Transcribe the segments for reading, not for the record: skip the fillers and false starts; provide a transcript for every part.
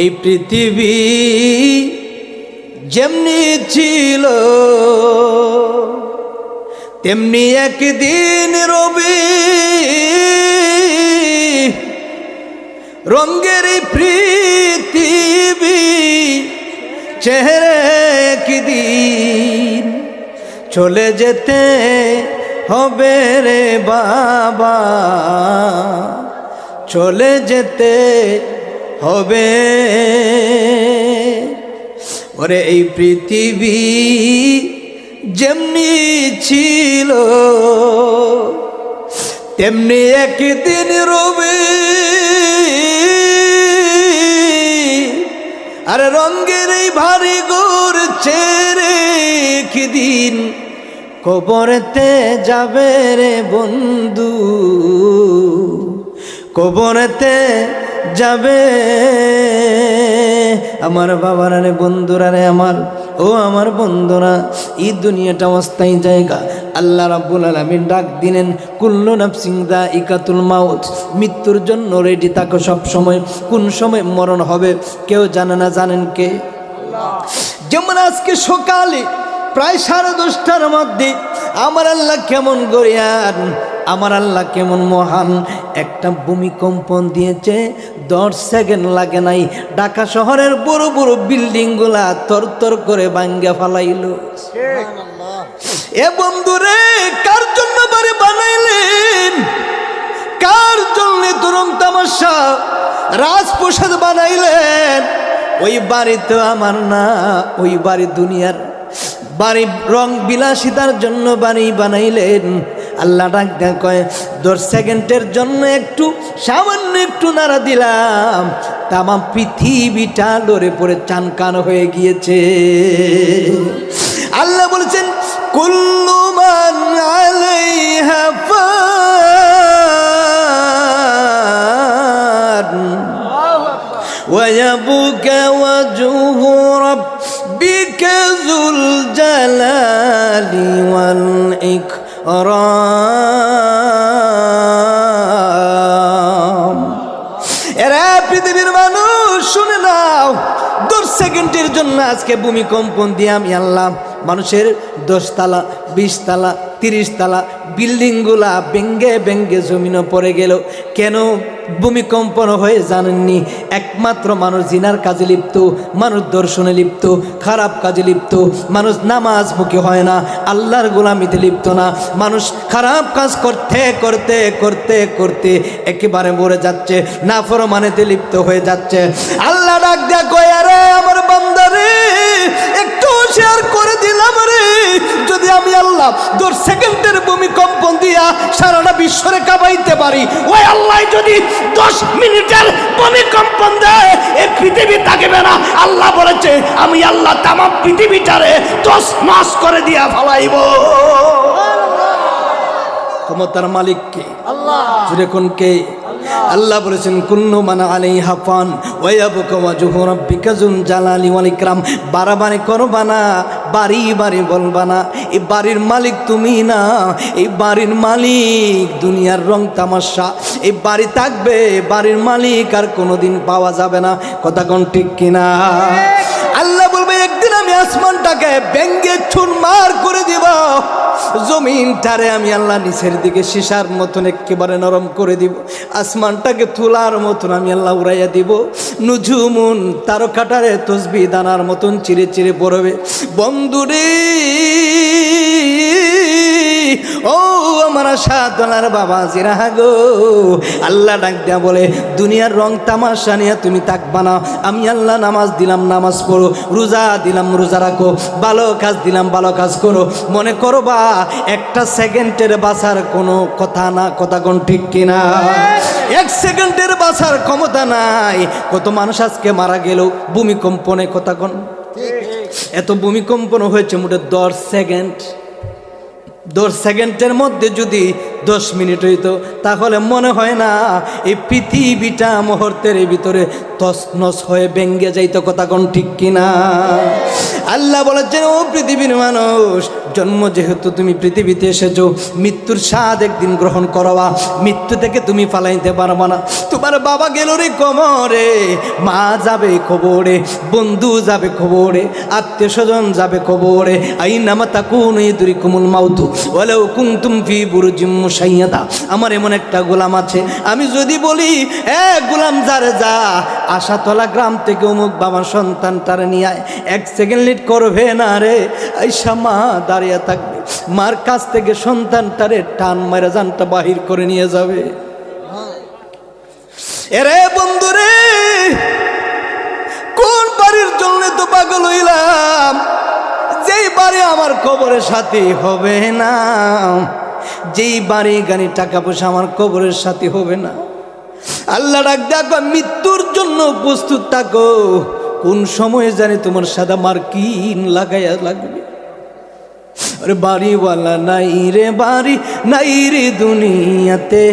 এই পৃথিবী যেমনি ছিল তেমনি একদিন রবে। রঙের এই পৃথিবী চেহারা একদিন চলে যেতে হবে রে বাবা, চলে যেতে হবে। ওরে এই পৃথিবী যেমনি ছিল তেমনি একদিন রবে। আরে রঙের এই ভারী গোর ছেড়ে একদিন কবরেতে যাবে রে বন্ধু, কবরেতে যাবে। আমার বাবারা রে, বন্ধুরা রে আমার, ও আমার বন্ধুরা, এই দুনিয়াটা অস্থায়ী জায়গা। আল্লাহ রাব্বুল আলামিন ডাক দিলেন, কুল্লু নাফসিন যায়িকাতুল মাউত, মৃত্যুর জন্য রেডি থাকো সব সময়। কোন সময় মরণ হবে কেউ জানে না, জানেন কে? যেমন আজকে সকালে প্রায় 10:30টার মধ্যে আমার আল্লাহ কেমন গরিয়ান, আমার আল্লাহ কেমন মহান, একটা ভূমিকম্পন দিয়েছে। 10 সেকেন্ড লাগে নাই, ঢাকা শহরের বড় বড় বিল্ডিং গুলা তরতর করে ভাঙ্গা ফালাইল। এ বন্ধুরে, কার জন্য বাড়ি বানাইলেন? কার জন্য তুরং তামাশা রাজপ্রসাদ বানাইলেন? ওই বাড়ি তো আমার না, ওই বাড়ি দুনিয়ার বাড়ি। রং বিলাসিতার জন্য বাড়ি বানাইলেন। আল্লাহ ডাক দেন, কয় 10 সেকেন্ডের জন্য একটু সামান্য একটু নাড়া দিলাম, তামাম পৃথিবীটা লড়ে পড়ে চানকান হয়ে গিয়েছে। আল্লাহ বলেছেন, কুল্লু মান আলাইহা ফান ওয়া ইয়াবকা ওয়াজহু রাব্বিকা যুল জালালি ওয়াল ইকরাম। এরা পৃথিবীর মানুষ, শুনে নাও, 10 সেকেন্ডের জন্য আজকে ভূমিকম্পন দিয়ে আমি আল্লাহ মানুষের 10 তালা 20 তালা 30 তালা বিল্ডিংগুলা ভেঙ্গে ভেঙ্গে জমিনে পড়ে গেল। কেন ভূমিকম্পন হয়ে জানেননি? একমাত্র মানুষ জিনার কাজে লিপ্ত, মানুষ দর্শনে লিপ্ত, খারাপ কাজে লিপ্ত, মানুষ নামাজ মুখী হয় না, আল্লাহর গোলামিতে লিপ্ত না, মানুষ খারাপ কাজ করতে করতে করতে করতে একেবারে মরে যাচ্ছে, নাফরমানেতে লিপ্ত হয়ে যাচ্ছে। আল্লাহ ডাক দেয়া কয়, আরে আমার বান্দারে, একটু শেয়ার করে দিলাম রে, যদি আমি আল্লাহ 10 সেকেন্ডের ভূমিকম্পন দিয়া সারাটা বিশ্বরে কাঁপাইতে পারি, ওই আল্লাহ যদি 10 মিনিটের ভূমিকম্পন দেয়, এই পৃথিবী থাকবে না। আল্লাহ বলেছে, আমি আল্লাহ তামাম পৃথিবীটারে তছনছ করে দিয়া ফেলাইব। ক্ষমতার মালিক কে? আল্লাহ। জুড়ে কোন কে? আল্লাহ বলেছেন, কুল্লু মান আলাইহা ফান ওয়া ইয়াবকা ওয়াজহু রাব্বিকা যুল জালালি ওয়াল ইকরাম। বাড়াবাড়ি করবা না, বাড়ি বাড়ি বলবা না। এই বাড়ির মালিক তুমি না, এই বাড়ির মালিক দুনিয়ার রং তামাশা। এই বাড়ি থাকবে, বাড়ির মালিক আর কোনোদিন পাওয়া যাবে না। কথা কোন ঠিক কিনা? আল্লাহ বলবে, একদিন আমি আসমানটাকে ভেঙ্গে চুরমার করে দিব, জমিনটারে আমি আল্লাহ নিচের দিকে সীসার মতন একেবারে নরম করে দিব, আসমানটাকে তুলার মতন আমি আল্লাহ উড়াইয়া দিব। নুজুমুন, তারকাটারে তসবিহ দানার মতন চিরে চিরে পড়বে। বন্ধুরে, ও আমার আশাতলার বাবা জিরা গো, আল্লাহ ডাক দেয়া বলে, দুনিয়ার রং তামাশা নিয়ে তুমি থাকবা না। আমি আল্লাহ নামাজ দিলাম, নামাজ পড়ো, রোজা দিলাম, রোজা রাখো, ভালো কাজ দিলাম, ভালো কাজ করো। মনে করবা একটা সেকেন্ডের বাঁচার কোনো কথা না। কথা কোন ঠিক কিনা? 1 সেকেন্ডের বাঁচার ক্ষমতা নাই। কত মানুষ আজকে মারা গেল ভূমিকম্পনে। কথা কোন? এত ভূমিকম্পন হয়েছে মোটে 10 সেকেন্ড। 10 সেকেন্ডের মধ্যে যদি 10 মিনিট হইতো, তাহলে মনে হয় না এই পৃথিবীটা মুহূর্তের ভিতরে তছনছ হয়ে ভেঙ্গে যাইতো। কথা কোন ঠিক কিনা? আল্লাহ বলেছেন, ও পৃথিবীর মানুষ, জন্ম যেহেতু তুমি পৃথিবীতে এসেছো, মৃত্যুর স্বাদ একদিন গ্রহণ করবা। মৃত্যু থেকে তুমি পালাইতে পারবা না। তো আমার বাবা গেল রে কবরে, মা যাবে কবরে, বন্ধু যাবে কবরে, আত্মীয় স্বজন যাবে কবরে। আইনামা তাকুনু ইদরিকুমুল মাউতু ওয়ালাউ কুনতুম ফি বুরুজিম মুশাইয়াদা। আমার এমন একটা গোলাম আছে, আমি যদি বলি এ গোলাম যারে যা আশাতলা গ্রাম থেকে অমুক বাবার সন্তানটার নিয়ে আয়, 1 সেকেন্ড লেট করবে না রে, আইসা মা দাঁড়িয়ে থাকবে, মার কাছ থেকে সন্তানটারে টান মারা জানটা বাহির করে নিয়ে যাবে। এরে বন্ধুরে, কোন বাড়ির জন্য তো পাগল হইলাম, যেই বাড়ি আমার কবরের সাথে হবে না, যেই বাড়ি গাড়ি টাকা পয়সা আমার কবরের সাথে হবে না। আল্লাহ ডাক দেখো, মৃত্যুর জন্য প্রস্তুত থাকো, কোন সময়ে জানি তোমার সাদা মার্কিন লাগাইয়া লাগবে। আরে বাড়িওয়ালা নাই রে, বাড়ি নাই রে দুনিয়াতে,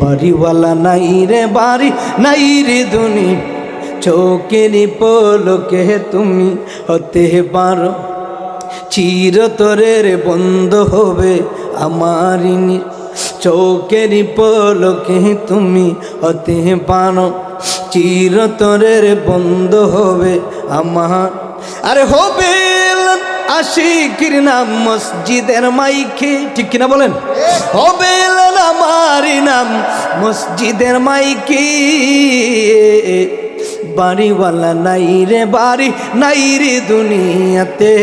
বাড়িওয়ালা নাই রে, বাড়ি নাই রে দুনিয়া, চোখের পলকে তুমি হতে পারো চিরতরের বন্ধ হবে আমার, চোখের পলকে তুমি হতে পারো চিরতরের বন্ধ হবে আমার। আরে হবে আশিকির নাম মসজিদের মাইকে, ঠিক কিনা বলেন? হবে আমার নাম মসজিদের মাইকে, বাড়িওয়ালা নাই রে, বাড়ি নাই রে দুনিয়াতে,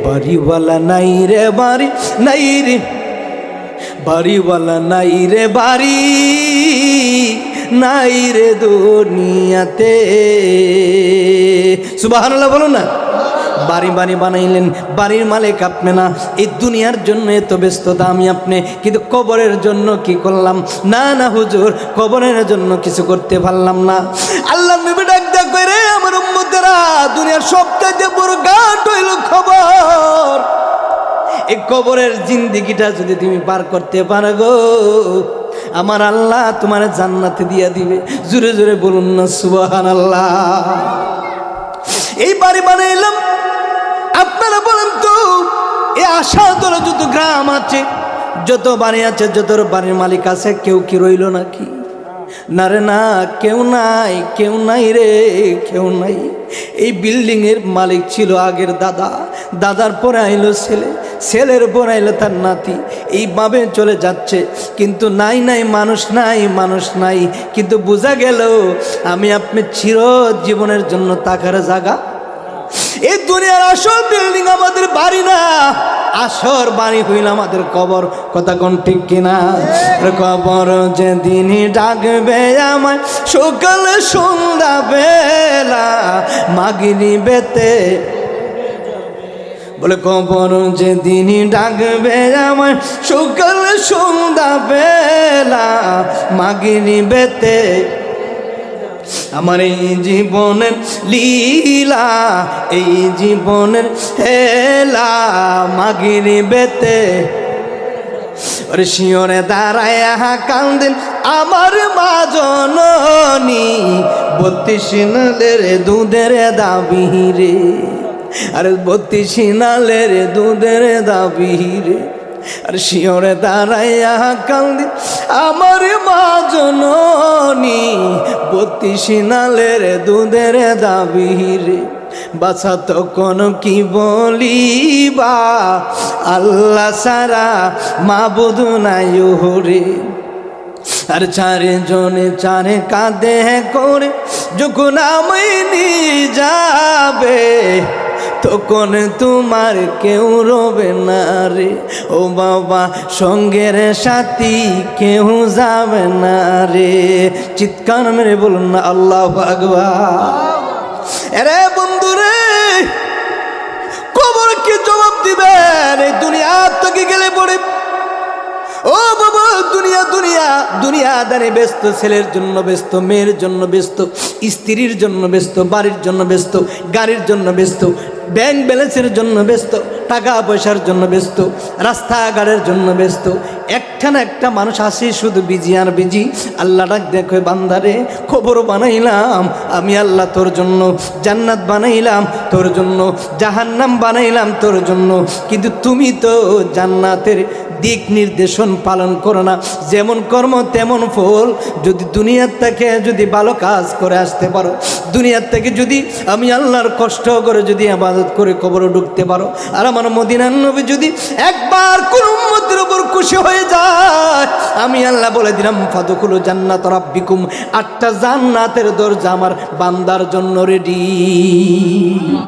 বাড়িওয়ালা নাই রে, বাড়ি নাই রে, বাড়িওয়ালা নাই রে, বাড়ি নাই রে দুনিয়াতে। সুবহানাল্লাহ বলুন না। বাড়ি বাড়ি বানাইলেন, বাড়ির মালিক আপনি না, এই দুনিয়ার জন্য এত ব্যস্ততা আমি আপনি, কিন্তু কবরের জন্য কি করলাম? না না হুজুর, কবরের জন্য কিছু করতে পারলাম না। আল্লাহ নবী ডাক দেয়া করে, আমার উম্মতেরা, দুনিয়ার সবচেয়ে বড় ঘাট হইল খবর। এই কবরের জিন্দেগিটা যদি তুমি পার করতে পারো গো, আমার আল্লাহ তোমার জান্নাতে দিয়া দিবে। জোরে জোরে বলুন না সুবহানাল্লাহ। এই বাড়ি বানাইলাম, আপনারা বলেন তো, এই আশা তোর যত গ্রাম আছে, যত বাড়ি আছে, যত বাড়ির মালিক আছে, কেউ কি রইল নাকি? না রে না, কেউ নাই, কেউ নাই রে, কেউ নাই। এই বিল্ডিং এর মালিক ছিল আগের দাদা, দাদার পরে আইলো ছেলে, ছেলের পর আইলো তার নাতি, এইভাবে চলে যাচ্ছে। কিন্তু নাই নাই মানুষ নাই, মানুষ নাই। কিন্তু বোঝা গেল আমি আপনি চির জীবনের জন্য তাকার জায়গা। এই দুনিয়ার আসল বিল্ডিং আমাদের বাড়ি না, আসর বাড়ি হইল আমাদের কবর। কথা কোন ঠিক কিনা? কবর যেদিন ডাকবে আমায় সকাল সন্ধ্যা বেলা মাগরিবেতে, বলে কবর যেদিন ডাকবে আমায় সকাল সন্ধ্যা বেলা মাগরিবেতে, আমার এই জীবনের লীলা, এই জীবনের হেলা মাগরিবেতে, ওরে শিওরে দাঁড়ায় কান্দেন আমার মা জননী, 32 নালের দুধের দাবি রে, আরে 32 নালের দুধের দাবি রে। আর শিওরে দাঁড়াইয়া কান্দি আমার মা জননী, 32 নালের দুধের দাবি রে। বাছা তখন কি বলিবা, আল্লাহ সারা মাবুদ নাই রে। আর চারজনে চারে কাঁধে করে যখন আমি নিয়ে যাবে, তখন তোমার কেউ রবে না রে। ও বাবা সঙ্গের সাথী কেউ যাবে না রে। চিৎকার মেরে বলুন না আল্লাহু আকবার। আরে বন্ধুরে, কবর কি জবাব দিবেন এই দুনিয়া থেকে গেলে পড়ে? ও বাবা, দুনিয়া দুনিয়া দুনিয়াদারি ব্যস্ত, ছেলের জন্য ব্যস্ত, মেয়ের জন্য ব্যস্ত, স্ত্রীর জন্য ব্যস্ত, বাড়ির জন্য ব্যস্ত, গাড়ির জন্য ব্যস্ত, ব্যাংক ব্যালেন্সের জন্য ব্যস্ত, টাকা পয়সার জন্য ব্যস্ত, রাস্তাঘাটের জন্য ব্যস্ত। একটা না একটা মানুষ আসে শুধু বিজি আর বিজি। আল্লাহ ডাক দেখো, বান্দারে খবর বানাইলাম আমি আল্লাহ তোর জন্য, জান্নাত বানাইলাম তোর জন্য, জাহান্নাম বানাইলাম তোর জন্য, কিন্তু তুমি তো জান্নাতের দিক নির্দেশন পালন করো না। যেমন কর্ম তেমন ফল। যদি দুনিয়ার থেকে যদি ভালো কাজ করে আসতে পারো, দুনিয়ার থেকে যদি আমি আল্লাহর কষ্ট করে যদি ইবাদত করে কবরে ঢুকতে পারো, আর আমার মদিনার নবী যদি একবার কোন উম্মতের উপর খুশি হয়ে যায়, আমি আল্লাহ বলে দিলাম ফাদখুলু জান্নাত রাব্বিকুম, 8টা জান্নাতের দরজা আমার বান্দার জন্য রেডি।